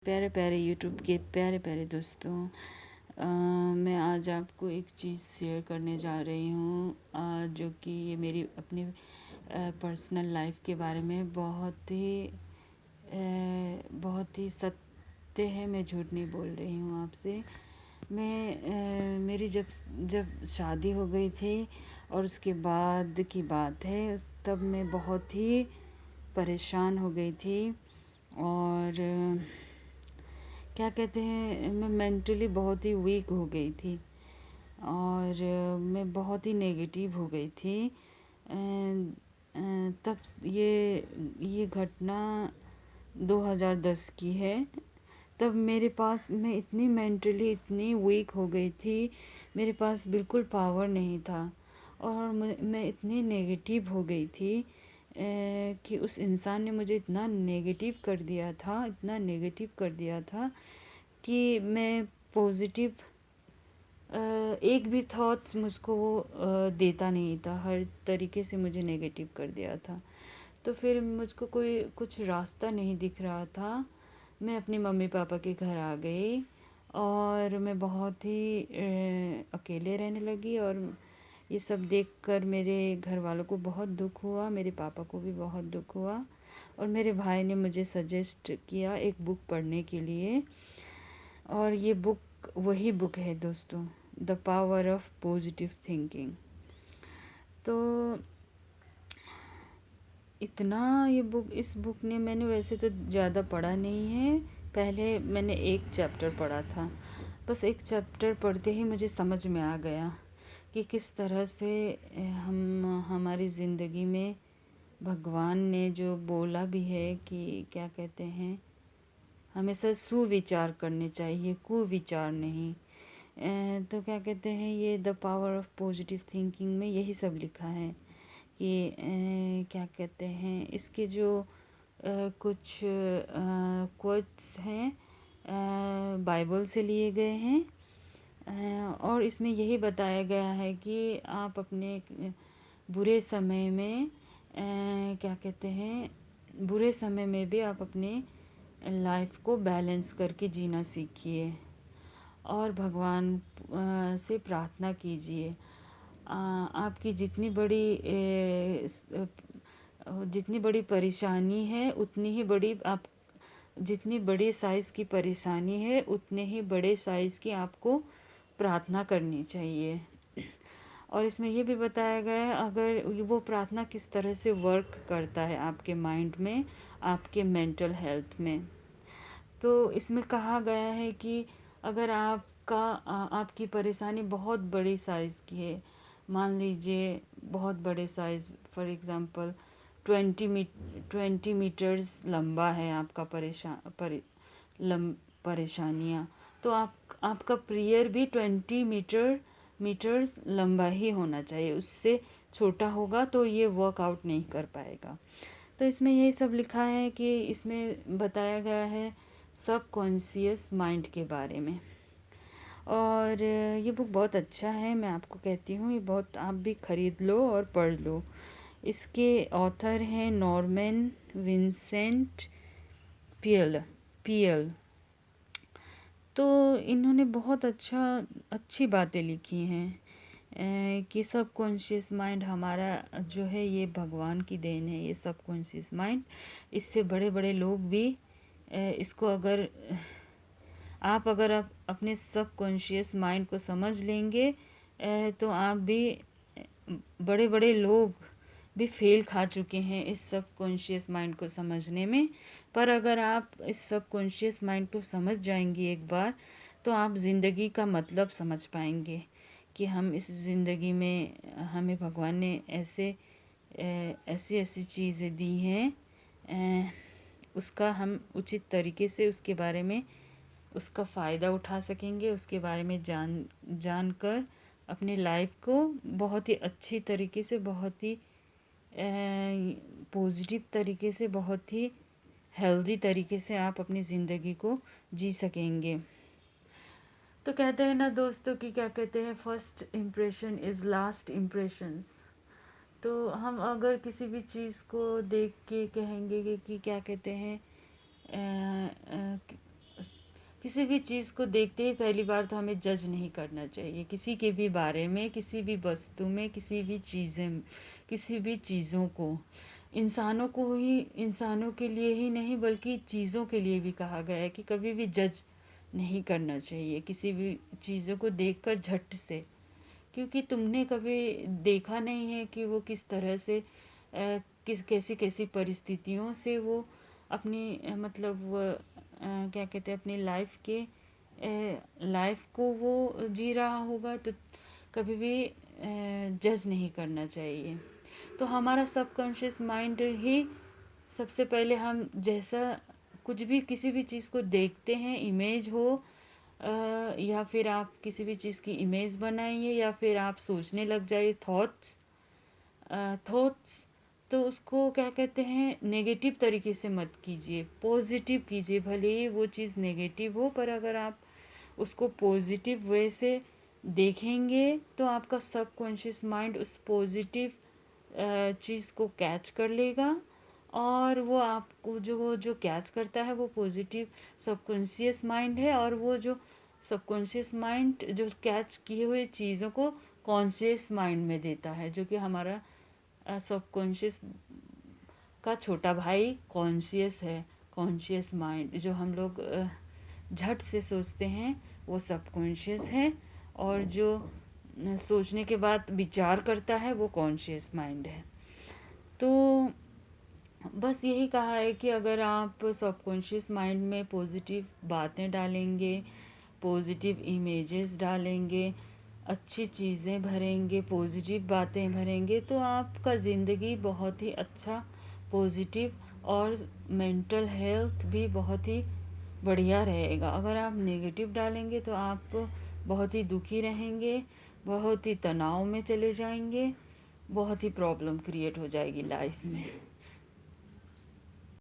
प्यारे प्यारे यूट्यूब के प्यारे प्यारे दोस्तों, मैं आज आपको एक चीज़ शेयर करने जा रही हूँ, जो कि ये मेरी अपनी पर्सनल लाइफ के बारे में बहुत ही सत्य है। मैं झूठ नहीं बोल रही हूँ आपसे। मेरी जब जब शादी हो गई थी और उसके बाद की बात है, तब मैं बहुत ही परेशान हो गई थी और क्या कहते हैं, मैं मेंटली बहुत ही वीक हो गई थी और मैं बहुत ही नेगेटिव हो गई थी। तब ये घटना 2010 की है। तब मेरे पास मैं इतनी मेंटली इतनी वीक हो गई थी, मेरे पास बिल्कुल पावर नहीं था और मैं इतनी नेगेटिव हो गई थी कि उस इंसान ने मुझे इतना नेगेटिव कर दिया था, इतना नेगेटिव कर दिया था कि मैं पॉजिटिव एक भी थॉट्स मुझको वो देता नहीं था। हर तरीके से मुझे नेगेटिव कर दिया था। तो फिर मुझको कोई कुछ रास्ता नहीं दिख रहा था। मैं अपने मम्मी पापा के घर आ गई और मैं बहुत ही अकेले रहने लगी और ये सब देखकर मेरे घर वालों को बहुत दुख हुआ, मेरे पापा को भी बहुत दुख हुआ और मेरे भाई ने मुझे सजेस्ट किया एक बुक पढ़ने के लिए। और ये बुक वही बुक है दोस्तों, the power of positive thinking. तो इतना इस बुक ने मैंने वैसे तो ज़्यादा पढ़ा नहीं है। पहले मैंने एक चैप्टर पढ़ा था, बस एक चैप्टर पढ़ते ही मुझे समझ में आ गया कि किस तरह से हम हमारी ज़िंदगी में भगवान ने जो बोला भी है कि क्या कहते हैं, हमेशा सुविचार करने चाहिए, कुविचार नहीं। तो क्या कहते हैं, ये the power of positive thinking में यही सब लिखा है कि क्या कहते हैं, इसके जो कुछ कोट्स हैं बाइबल से लिए गए हैं और इसमें यही बताया गया है कि आप अपने बुरे समय में क्या कहते हैं, बुरे समय में भी आप अपने लाइफ को बैलेंस करके जीना सीखिए और भगवान से प्रार्थना कीजिए। आपकी जितनी बड़ी परेशानी है उतनी ही बड़ी आप जितनी बड़ी साइज़ की परेशानी है उतने ही बड़े साइज़ की आपको प्रार्थना करनी चाहिए। और इसमें ये भी बताया गया है अगर वो प्रार्थना किस तरह से वर्क करता है आपके माइंड में, आपके मेंटल हेल्थ में। तो इसमें कहा गया है कि अगर आपकी परेशानी बहुत बड़ी साइज़ की है, मान लीजिए बहुत बड़े साइज़, फॉर एग्ज़ाम्पल 20 मीटर्स लंबा है आपका परेशानियाँ, तो आपका प्रेयर भी 20 मीटर्स लंबा ही होना चाहिए। उससे छोटा होगा तो ये वर्कआउट नहीं कर पाएगा। तो इसमें यही सब लिखा है कि इसमें बताया गया है सब कॉन्शियस माइंड के बारे में। और ये बुक बहुत अच्छा है, मैं आपको कहती हूँ, ये बहुत आप भी ख़रीद लो और पढ़ लो। इसके ऑथर हैं नॉर्मन विंसेंट पियल। तो इन्होंने बहुत अच्छी बातें लिखी हैं कि सब कॉन्शियस माइंड हमारा जो है ये भगवान की देन है। ये सब कॉन्शियस माइंड, इससे बड़े बड़े लोग भी इसको अगर आप अपने सब कॉन्शियस माइंड को समझ लेंगे तो आप भी बड़े बड़े लोग भी फेल खा चुके हैं इस सब कॉन्शियस माइंड को समझने में। पर अगर आप इस सब कॉन्शियस माइंड को समझ जाएंगे एक बार, तो आप ज़िंदगी का मतलब समझ पाएंगे कि हम इस ज़िंदगी में हमें भगवान ने ऐसी ऐसी चीज़ें दी हैं, उसका हम उचित तरीके से उसके बारे में उसका फ़ायदा उठा सकेंगे, उसके बारे में जानकर अपनी लाइफ को बहुत ही अच्छी तरीके से, बहुत ही पॉजिटिव तरीके से, बहुत ही हेल्दी तरीके से आप अपनी ज़िंदगी को जी सकेंगे। तो कहते हैं ना दोस्तों कि क्या कहते हैं, first impression is last impressions. तो हम अगर किसी भी चीज़ को देख के कहेंगे कि क्या कहते हैं, किसी भी चीज़ को देखते ही पहली बार तो हमें जज नहीं करना चाहिए, किसी के भी बारे में, किसी भी वस्तु में, किसी भी चीज़ों को। इंसानों के लिए ही नहीं बल्कि चीज़ों के लिए भी कहा गया है कि कभी भी जज नहीं करना चाहिए किसी भी चीज़ों को देखकर झट से, क्योंकि तुमने कभी देखा नहीं है कि वो किस तरह से कैसी-कैसी परिस्थितियों से वो अपनी मतलब क्या कहते हैं अपनी लाइफ को वो जी रहा होगा, तो कभी भी जज नहीं करना चाहिए। तो हमारा सबकॉन्शियस माइंड ही सबसे पहले हम जैसा कुछ भी किसी भी चीज़ को देखते हैं, इमेज हो या फिर आप किसी भी चीज़ की इमेज बनाइए या फिर आप सोचने लग जाइए थॉट्स, तो उसको क्या कहते हैं नेगेटिव तरीके से मत कीजिए, पॉजिटिव कीजिए। भले ही वो चीज़ नेगेटिव हो पर अगर आप उसको पॉजिटिव वे से देखेंगे तो आपका सबकॉन्शियस माइंड उस पॉजिटिव चीज़ को कैच कर लेगा, और वो आपको जो कैच करता है वो पॉजिटिव सबकॉन्शियस माइंड है, और वो जो सबकॉन्शियस माइंड जो कैच किए हुए चीज़ों को कॉन्शियस माइंड में देता है, जो कि हमारा सबकॉन्शियस का छोटा भाई कॉन्शियस है। कॉन्शियस माइंड जो हम लोग झट से सोचते हैं वो सबकॉन्शियस है, और जो सोचने के बाद विचार करता है वो कॉन्शियस माइंड है। तो बस यही कहा है कि अगर आप सबकॉन्शियस माइंड में पॉजिटिव बातें डालेंगे, पॉजिटिव इमेजेस डालेंगे, अच्छी चीज़ें भरेंगे, पॉजिटिव बातें भरेंगे, तो आपका ज़िंदगी बहुत ही अच्छा पॉजिटिव और मेंटल हेल्थ भी बहुत ही बढ़िया रहेगा। अगर आप नेगेटिव डालेंगे तो आप बहुत ही दुखी रहेंगे, बहुत ही तनाव में चले जाएंगे, बहुत ही प्रॉब्लम क्रिएट हो जाएगी लाइफ में।